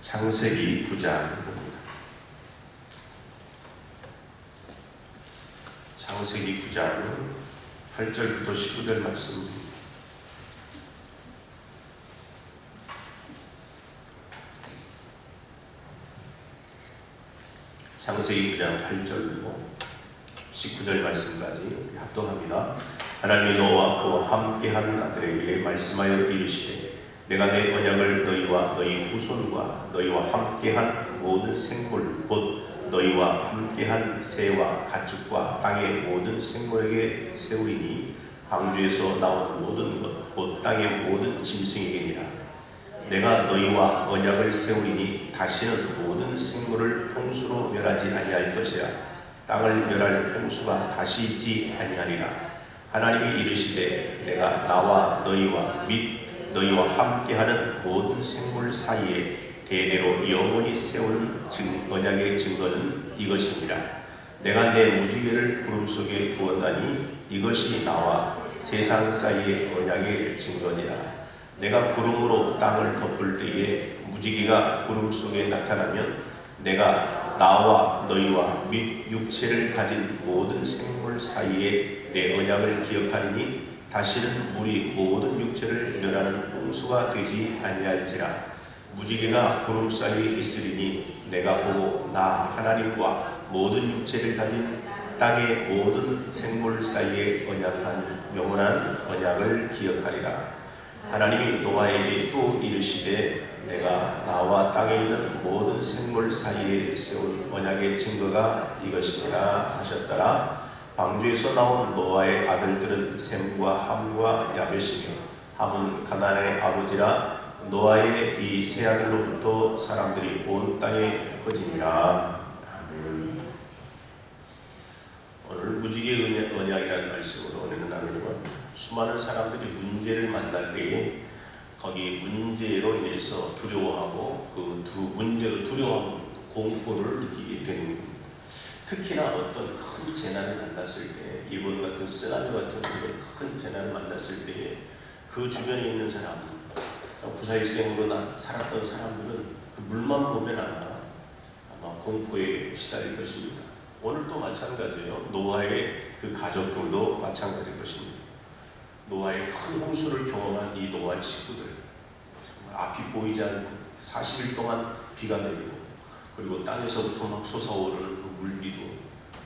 창세기 9장 창세기 9장 8절부터 19절 말씀. 창세기 9장 8절부터 19절 말씀까지 합동합니다. 하나님이 너와 그와 함께한 아들에게 말씀하여 이르시되 내가 내 언약을 너희와 너희 후손과 너희와 함께한 모든 생물 곧 너희와 함께한 새와 가축과 땅의 모든 생물에게 세우리니 방주에서 나온 모든 것 곧 땅의 모든 짐승에게니라. 내가 너희와 언약을 세우리니 다시는 모든 생물을 홍수로 멸하지 아니할 것이라. 땅을 멸할 홍수가 다시 있지 아니하리라. 하나님이 이르시되 내가 나와 너희와 및 너희와 함께하는 모든 생물 사이에 대대로 영원히 세우는 언약의 증거는 이것입니다. 내가 내 무지개를 구름 속에 두었다니 이것이 나와 세상 사이의 언약의 증거니라. 내가 구름으로 땅을 덮을 때에 무지개가 구름 속에 나타나면 내가 나와 너희와 및 육체를 가진 모든 생물 사이에 내 언약을 기억하리니 다시는 물이 모든 육체를 멸하는 홍수가 되지 아니할지라. 무지개가 구름 사이에 있으리니 내가 보고 나 하나님과 모든 육체를 가진 땅의 모든 생물 사이에 언약한 영원한 언약을 기억하리라. 하나님이 노아에게 또 이르시되 내가 나와 땅에 있는 모든 생물 사이에 세운 언약의 증거가 이것이니라 하셨더라. 방주에서 나온 노아의 아들들은 셈과 함과 야벳이며 함은 가나안의 아버지라. 노아의 이 세 아들로부터 사람들이 온 땅에 퍼지니라. 아멘. 오늘 무지개 언약이라는 말씀으로 오늘 나누는 수많은 사람들이 문제를 만날 때에 거기 문제로 인해서 두려워하고 그 문제로 두려워하고 공포를 느끼게 되는 겁니다. 특히나 어떤 큰 재난을 만났을 때, 일본 같은 쓰나미 같은 그런 큰 재난을 만났을 때에 그 주변에 있는 사람, 부사일생으로 살았던 사람들은 그 물만 보면 아마 공포에 시달릴 것입니다. 오늘도 마찬가지예요. 노아의 그 가족들도 마찬가지일 것입니다. 노아의 큰 홍수를 경험한 이 노아의 식구들, 정말 앞이 보이지 않고 40일 동안 비가 내리고 그리고 땅에서부터 막 솟아오르는 물기도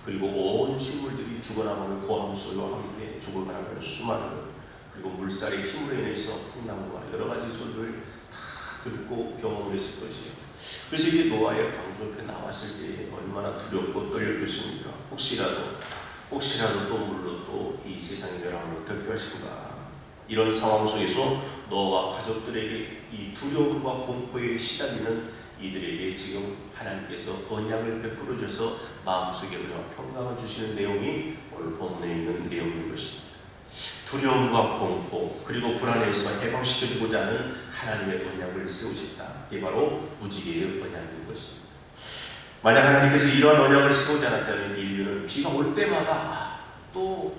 그리고 온 식물들이 죽어나가는 고함소리와 함께 죽어나가는 수많은 것 그리고 물살의 힘으로 인해서 풍랑과 여러 가지 소리를 다 듣고 경험을 했을 것이에요. 그래서 이게 노아의 방주 앞에 나왔을 때 얼마나 두렵고 떨렸겠습니까? 혹시라도 또 물로 또 이 세상의 멸함을 어떻게 하신가. 이런 상황 속에서 노아와 가족들에게 이 두려움과 공포에 시달리는 이들에게 지금 하나님께서 언약을 베풀어 줘서 마음속에 은혜와 평강을 주시는 내용이 오늘 본문에 있는 내용인 것입니다. 두려움과 공포 그리고 불안에서 해방시켜주고자 하는 하나님의 언약을 세우셨다. 이게 바로 무지개의 언약인 것입니다. 만약 하나님께서 이러한 언약을 세우지 않았다면 인류는 비가 올 때마다 또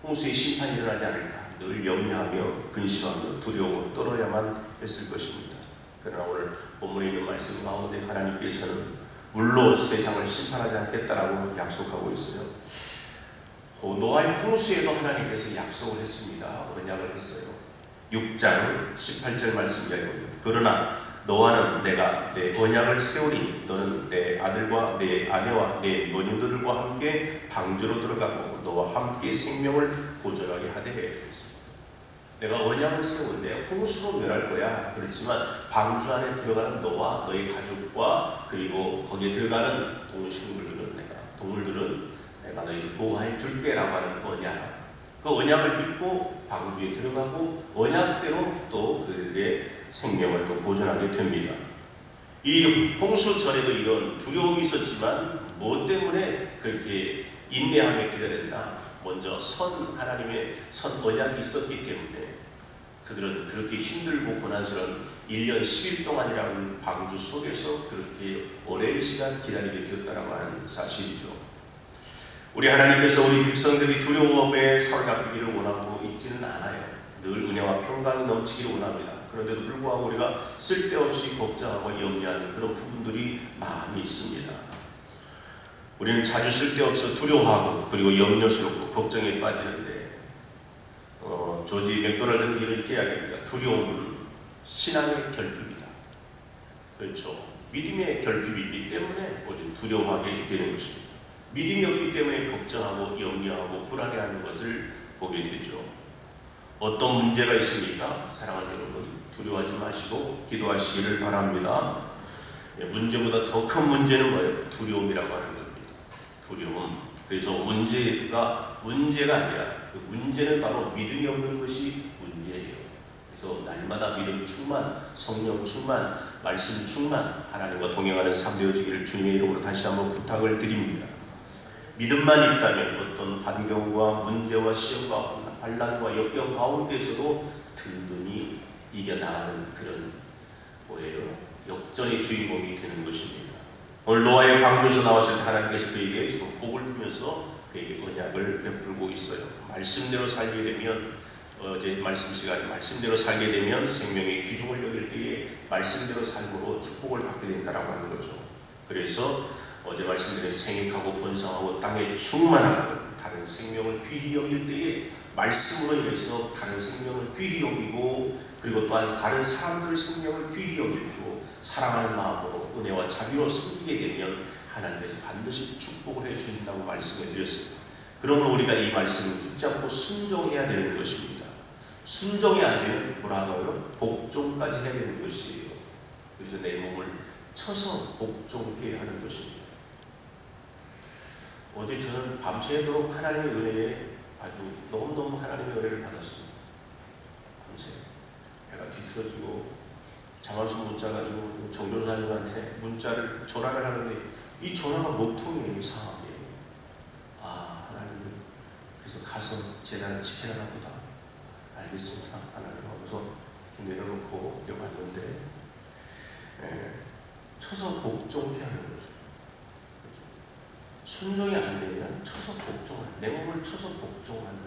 홍수의 심판이 일어나지 않을까 늘 염려하며 근심하며 두려움으로 떨어야만 했을 것입니다. 그러나 오늘 본문에 있는 말씀 가운데 하나님께서는 물로 세상을 심판하지 않겠다라고 약속하고 있어요. 노아의 홍수에도 하나님께서 약속을 했습니다. 언약을 했어요. 6장 18절 말씀이에요. 그러나 노아는 내가 내 언약을 세우리니 너는 내 아들과 내 아내와 내 노인들과 함께 방주로 들어가고 너와 함께 생명을 보존하게 하되. 내가 언약을 세우는데 홍수로 멸할 거야. 그렇지만 방주 안에 들어가는 너와 너의 가족과 그리고 거기에 들어가는 동물들은 내가 너희를 보호해 줄게 라고 하는 언약. 그 언약을 믿고 방주에 들어가고 언약대로 또 그들의 생명을 또 보존하게 됩니다. 이 홍수 전에도 이런 두려움이 있었지만 뭐 때문에 그렇게 인내하며 기다렸나? 먼저 하나님의 선 언약이 있었기 때문에 그들은 그렇게 힘들고 고난스러운 1년 10일 동안이라는 방주 속에서 그렇게 오랜 시간 기다리게 되었다라고 하는 사실이죠. 우리 하나님께서 우리 백성들이 두려움에 사로잡히기를 원하고 있지는 않아요. 늘 은혜와 평강이 넘치기를 원합니다. 그런데도 불구하고 우리가 쓸데없이 걱정하고 염려하는 그런 부분들이 많이 있습니다. 우리는 자주 쓸데없이 두려워하고 그리고 염려스럽고 걱정에 빠지는데 조지 맥도날드는 이렇게 이야기합니다. 두려움은 신앙의 결핍이다. 그렇죠. 믿음의 결핍이기 때문에 우리는 두려워하게 되는 것입니다. 믿음이 없기 때문에 걱정하고 염려하고 불안해하는 것을 보게 되죠. 어떤 문제가 있습니까? 사랑하는 여러분, 두려워하지 마시고 기도하시기를 바랍니다. 문제보다 더 큰 문제는 뭐예요? 두려움이라고 하는 겁니다. 두려움. 그래서 문제가 아니라 그 문제는 바로 믿음이 없는 것이 문제예요. 그래서 날마다 믿음 충만, 성령 충만, 말씀 충만, 하나님과 동행하는 삶 되어지기를 주님의 이름으로 다시 한번 부탁을 드립니다. 믿음만 있다면 어떤 환경과 문제와 시험과 환난과 역경 가운데서도 든든히 이겨나가는 그런 역전의 주인공이 되는 것입니다. 오늘 노아의 광주에서 나왔을 때 하나님께서 그에게 지금 복을 주면서 그에게 언약을 베풀고 있어요. 말씀대로 살게 되면 어제 말씀 시간에 말씀대로 살게 되면 생명의 귀중을 여길 때에 말씀대로 삶으로 축복을 받게 된다라고 하는 거죠. 그래서 어제 말씀드린 생육하고 번성하고 땅에 충만하고 다른 생명을 귀히 여길 때에 말씀으로 인해서 다른 생명을 귀히 여기고 그리고 또한 다른 사람들의 생명을 귀히 여기고 사랑하는 마음으로 은혜와 자비로 섬기게 되면 하나님께서 반드시 축복을 해주신다고 말씀을 드렸습니다. 그러면 우리가 이 말씀을 붙잡고 순종해야 되는 것입니다. 순종이 안 되면 뭐라고요? 복종까지 해야 되는 것이에요. 그래서 내 몸을 쳐서 복종케 하는 것입니다. 어제 저는 밤새도록 하나님의 은혜에 아주 너무너무 하나님의 은혜를 받았습니다. 밤새 배가 뒤틀어지고 장한수 문자 가지고 정교사님한테 전화를 하는데 이 전화가 못 통해요. 이상하게. 하나님 그래서 가서 재단을 지키려나 보다. 알겠습니다. 하나님 하고서 내려놓고 여기 왔는데 쳐서 복종케 하는 거죠. 순종이 안 되면 쳐서 복종하는, 내 몸을 쳐서 복종하는.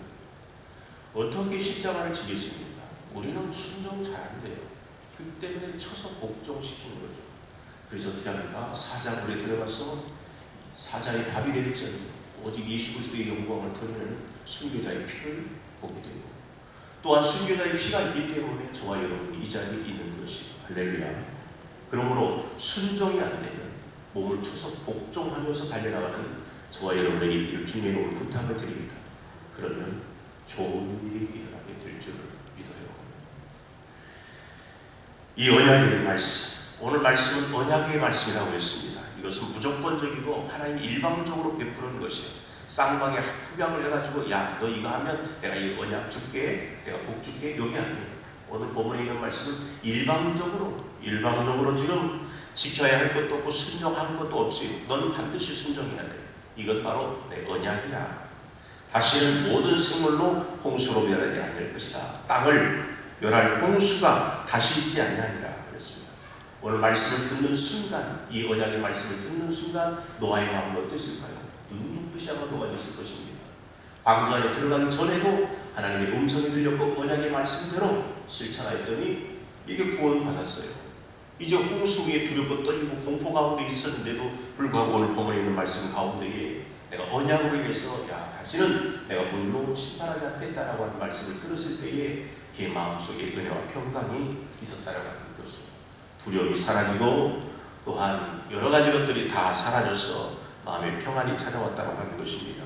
어떻게 십자가를 지겠습니까? 우리는 순종 잘 안 돼요. 그 때문에 쳐서 복종시키는 거죠. 그래서 어떻게 합니까? 사자굴에 들어가서 사자의 밥이 될지언정 오직 예수 그리스도의 영광을 드러내는 순교자의 피를 보게 되고 또한 순교자의 피가 있기 때문에 저와 여러분이 이 자리에 있는 것이 할렐루야. 그러므로 순종이 안 되면 몸을 쳐서 복종하면서 달려나가는 저와 여러분에게 있기를 주님의 이름으로 부탁을 드립니다. 그러면 좋은 일이 일어나게 될 줄을 믿어요. 이 언약의 말씀, 오늘 말씀은 언약의 말씀이라고 했습니다. 이것은 무조건적이고 하나님이 일방적으로 베푸는 것이에요. 쌍방에 협약을 해가지고 야, 너 이거 하면 내가 이 언약 줄게, 내가 복 줄게, 여기 아니에요. 오늘 본문에 있는 말씀은 일방적으로 지금 지켜야 할 것도 없고 순종하는 것도 없어요. 너는 반드시 순종해야 돼. 이건 바로 내 언약이야. 다시는 모든 생물로 홍수로 멸하지 않을 것이다. 땅을 멸할 홍수가 다시 있지 아니하리라 그랬습니다. 오늘 말씀을 듣는 순간, 이 언약의 말씀을 듣는 순간 노아의 마음은 어땠을까요? 눈부시 한번 녹아졌을 것입니다. 방주 안에 들어가기 전에도 하나님의 음성이 들렸고 언약의 말씀대로 실천하였더니 이게 구원받았어요. 이제 홍수 위에 두렵고 떨리고 공포 가운데 있었는데도 불구하고 오늘 본문에 있는 말씀 가운데에 내가 언약으로 인해서 다시는 내가 물로 심판하지 않겠다라고 하는 말씀을 들었을 때에 그의 마음속에 은혜와 평강이 있었다라고 하는 것이죠. 두려움이 사라지고 또한 여러 가지 것들이 다 사라져서 마음의 평안이 찾아왔다라고 하는 것입니다.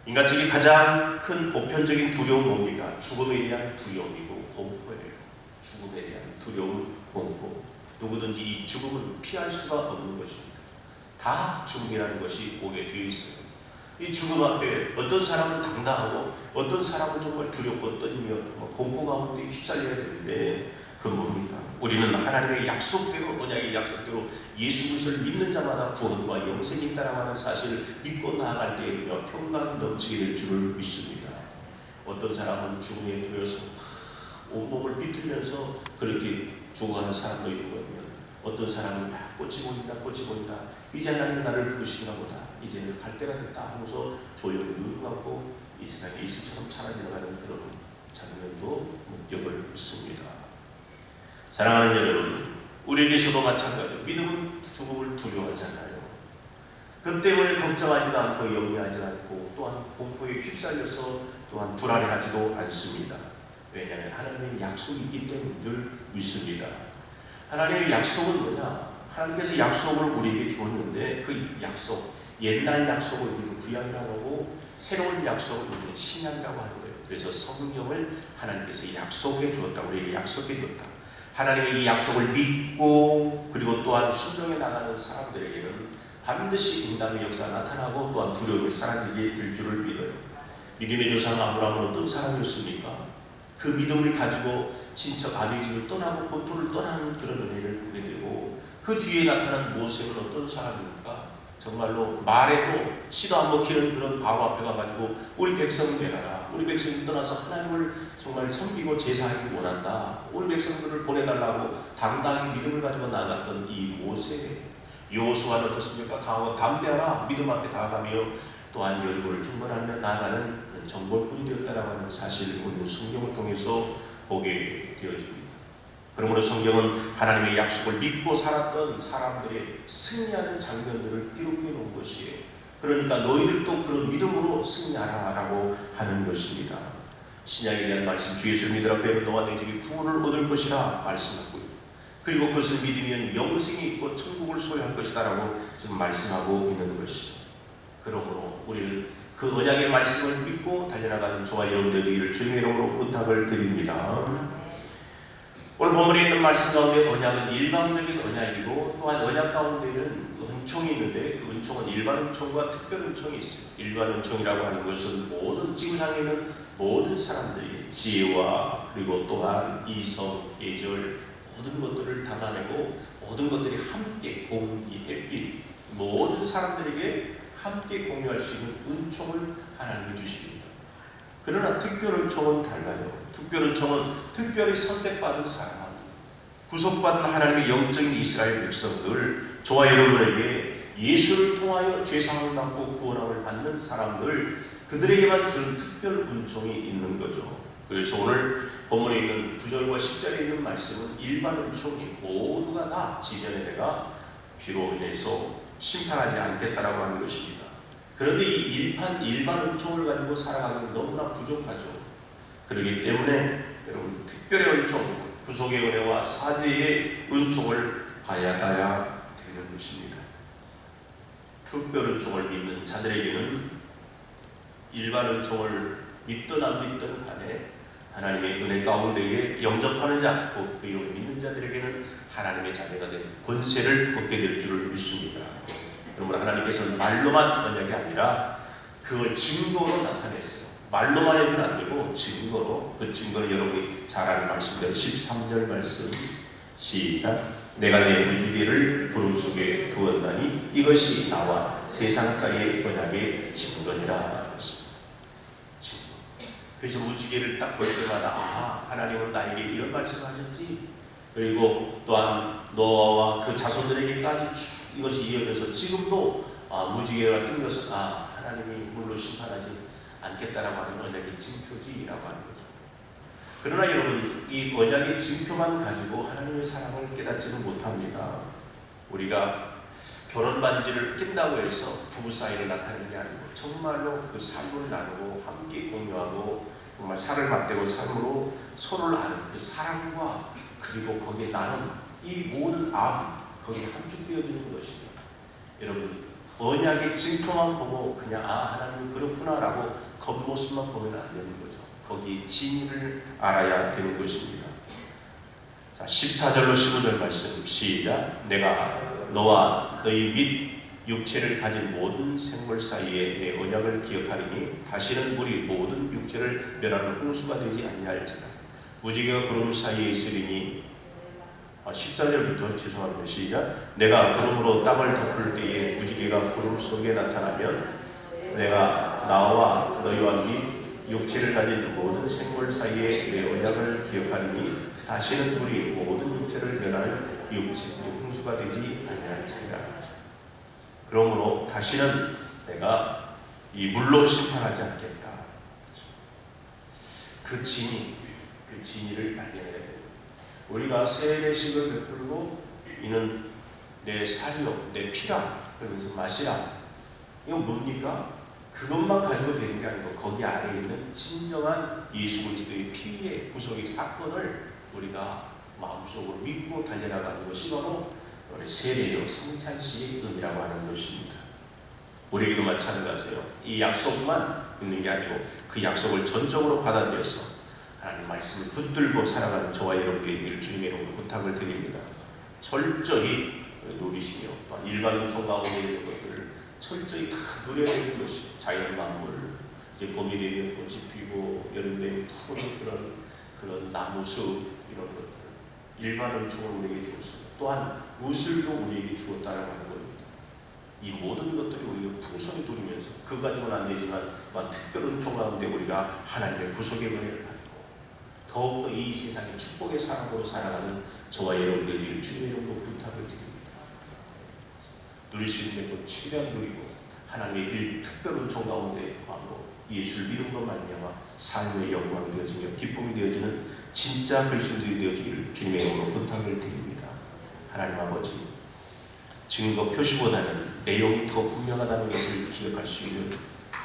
인간적인 가장 큰 보편적인 두려움 뭡니까? 죽음에 대한 두려움이고 공포예요. 죽음에 대한 두려움, 공포. 누구든지 이 죽음은 피할 수가 없는 것입니다. 다 죽음이라는 것이 오게 되어 있어요. 이 죽음 앞에 어떤 사람은 당당하고 어떤 사람은 정말 두렵고 떨리며 정말 공포 가운데 휩쓸려야 되는데 그건 뭡니까? 우리는 하나님의 약속대로, 언약의 약속대로 예수 그리스도를 믿는 자마다 구원과 영생이 있다라고 하는 사실을 믿고 나아갈 때에 평강이 넘치게 될 줄을 믿습니다. 어떤 사람은 죽음에 들여서 온몸을 비틀면서 그렇게 죽어가는 사람도 있는 거면 어떤 사람은 꽃이 보인다. 이제 하나님이 나를 부르시나 보다. 이제는 갈 때가 됐다 하면서 조용히 눈 감고 이 세상에 이슬처럼 사라져가는 그런 장면도 목격을 했습니다. 사랑하는 여러분, 우리에게서도 마찬가지로 믿음은 죽음을 두려워하지 않아요. 그 때문에 걱정하지도 않고 염려하지 않고 또한 공포에 휩쓸려서 또한 불안해하지도 않습니다. 왜냐하면 하나님의 약속이 있기 때문인 줄 믿습니다. 하나님의 약속은 뭐냐? 하나님께서 약속을 우리에게 주었는데 그 약속, 옛날 약속을 우리는 구약이라고 하고 새로운 약속을 우리는 신약이라고 하는 거예요. 그래서 성령을 하나님께서 약속해 주었다. 우리에게 약속해 주었다. 하나님의 이 약속을 믿고 그리고 또한 순종해 나가는 사람들에게는 반드시 응답의 역사가 나타나고 또한 두려움이 사라지게 될 줄을 믿어요. 믿음의 조상 아브라함은 어떤 사람이었습니까? 그 믿음을 가지고 친척 아비 집을 떠나고 본토를 떠나는 그런 은혜를 보게 되고 그 뒤에 나타난 모세는 어떤 사람입니까? 정말로 말에도 씨도 안 먹히는 그런 바보 앞에 가가지고 우리 백성 내놔라. 우리 백성이 떠나서 하나님을 정말 섬기고 제사하기 원한다. 우리 백성들을 보내달라고 당당히 믿음을 가지고 나갔던 이 모세. 여호수아는 어떻습니까? 강하고 담대하라. 믿음 앞에 다가가며 또한 여리고를 정벌하며 나아가는 정벌꾼이 되었다라고 하는 사실을 오늘 성경을 통해서 보게 되어집니다. 그러므로 성경은 하나님의 약속을 믿고 살았던 사람들의 승리하는 장면들을 기록해 놓은 것이에요. 그러니까 너희들도 그런 믿음으로 승리하라라고 하는 것입니다. 신약에 대한 말씀, 주 예수를 믿으라 그러면 너와 내 집이 구원을 얻을 것이라 말씀하고요. 그리고 그것을 믿으면 영생이 있고 천국을 소유할 것이다라고 지금 말씀하고 있는 것이죠. 그러므로 우리는 그 언약의 말씀을 믿고 달려나가는 저와 여러분들 되기를 주님의 이름으로 부탁을 드립니다. 오늘 본문에 있는 말씀 가운데 언약은 일방적인 언약이고 또한 언약 가운데는 은총이 있는데 그 은총은 일반 은총과 특별 은총이 있어요. 일반 은총이라고 하는 것은 모든 지구상에 있는 모든 사람들에게 지혜와 그리고 또한 이성, 계절 모든 것들을 담아내고 모든 것들이 함께 공기, 햇빛 모든 사람들에게 함께 공유할 수 있는 은총을 하나님이 주십니다. 그러나 특별 은총은 달라요. 특별 은총은 특별히 선택받은 사람, 구속받은 하나님의 영적인 이스라엘 백성들, 저와 여러분에게 예수를 통하여 죄사함을 받고 구원함을 받는 사람들, 그들에게만 주는 특별 은총이 있는 거죠. 그래서 오늘 본문에 있는 9절과 10절에 있는 말씀은 일반 은총이 모두가 다 지면에 내가 귀로 인해서 심판하지 않겠다라고 하는 것입니다. 그런데 이 일반 은총을 가지고 살아가기는 너무나 부족하죠. 그렇기 때문에 여러분 특별의 은총, 구속의 은혜와 사죄의 은총을 받아야 되는 것입니다. 특별 은총을 믿는 자들에게는 일반 은총을 믿든 안 믿든 간에 하나님의 은혜 가운데에 영접하는 자, 그 이름을 믿는 자들에게는 하나님의 자녀가 되는 권세를 얻게 될 줄을 믿습니다. 여러분, 하나님께서는 말로만 언약이 아니라 그걸 증거로 나타냈어요. 말로만 해도 안 되고 증거로, 그 증거는 여러분이 잘 아는 말씀대로 13절 말씀 시작. 내가 내 무지개를 구름 속에 두었다니 이것이 나와 세상 사이의 언약의 증거니라. 그래서 무지개를 딱 볼 때마다 하나님은 나에게 이런 말씀을 하셨지. 그리고 또한 노아와 그 자손들에게까지 이것이 이어져서 지금도 무지개가 뜬 것은 하나님이 물로 심판하지 않겠다라고 하는 언약의 징표지라고 하는 거죠. 그러나 여러분, 이 언약의 징표만 가지고 하나님의 사랑을 깨닫지는 못합니다. 우리가 결혼 반지를 낀다고 해서 부부 사이를 나타내는 게 아니고 정말로 그 삶을 나누고 함께 공유하고 정말 살을 맞대고 삶으로 서로를 아는 그 사랑과 그리고 거기에 나는 이 모든 거기에 함축되어지는 것입니다. 여러분, 언약의 징표만 보고 그냥 하나님 그렇구나라고 겉모습만 보면 안 되는 거죠. 거기 진리를 알아야 되는 것입니다. 자, 14절로 15절 말씀 시작. 내가 너와 너희 및 육체를 가진 모든 생물 사이에 내 언약을 기억하리니 다시는 물이 모든 육체를 멸하는 홍수가 되지 아니할지라. 무지개가 구름 사이에 있으리니 14절부터 죄송합니다. 시작. 내가 구름으로 땅을 덮을 때에 무지개가 구름 속에 나타나면 내가 나와 너희와 및 육체를 가진 모든 생물 사이에 내 언약을 기억하리니 다시는 물이 모든 육체를 멸하는 육체 홍수가 되지 아니할지라. 그러므로 다시는 내가 이 물로 심판하지 않겠다. 그 진리를 발견해야 됩니다. 우리가 세례식을 베풀고 이는 내 살이요 내 피라 그러면서 마시라. 이거 뭡니까? 그것만 가지고 되는 게 아니고 거기 아래에 있는 진정한 예수 그리스도의 피의 구속의 사건을 우리가 마음속으로 믿고 달려나가는 것이 바로 세례요 성찬식의 의미라고 하는 것입니다. 우리에게도 마찬가지예요. 이 약속만 있는 게 아니고 그 약속을 전적으로 받아들여서 하나님 말씀을 붙들고 살아가는 저와 여러분의 길 주님의 이름으로 부탁을 드립니다. 철저히 누리시며 일반인총 가운데 있는 것들을 철저히 다 누려야 되는 것이 자연 만물. 이제 봄이 되면 꽃이 피고 여름 되면 푸른 그런 나무 숲 이런 것들 일반인총을 우리에게 주었습니다. 또한 우슬도 우리에게 주었다라고 하는 겁니다. 이 모든 것들이 우리가 풍성히 누리면서 그거 가지고는 안 되지만 또한 특별한 총 가운데 우리가 하나님의 구속의 은혜를 받고 더욱더 이 세상의 축복의 사람으로 살아가는 저와 여러분들이 주님의 이름으로 부탁을 드립니다. 누릴 수 있는 것 최대한 누리고 하나님의 특별한 총 가운데 거함으로 예수를 믿음으로 말미암아 삶의 영광이 되어지며 기쁨이 되어지는 진짜 그리스도인이 되어지기를 주님의 이름으로 부탁을 드립니다. 하나님 아버지, 증거 표시보다는 내용이 더 분명하다는 것을 기억할 수 있는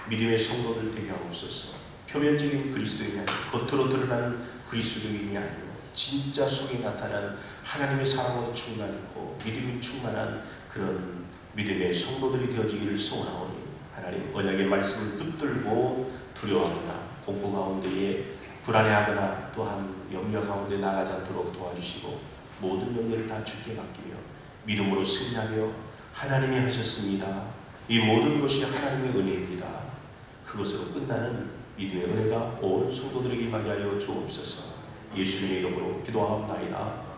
믿음의 성도들 되게 하옵소서. 표면적인 그리스도인이 아니고 겉으로 드러나는 그리스도인이 아니고 진짜 속에 나타나는 하나님의 사랑으로 충만하고 믿음이 충만한 그런 믿음의 성도들이 되어지기를 소원하오니 하나님 언약의 말씀을 붙들고 두려워하거나 공포 가운데에 불안해하거나 또한 염려 가운데 나가지 않도록 도와주시고 모든 염려를 다 주께 맡기며 믿음으로 승리하며 하나님이 하셨습니다. 이 모든 것이 하나님의 은혜입니다. 그것으로 끝나는 믿음의 은혜가 온 성도들에게 임하게 하여 주옵소서. 예수님의 이름으로 기도하옵나이다.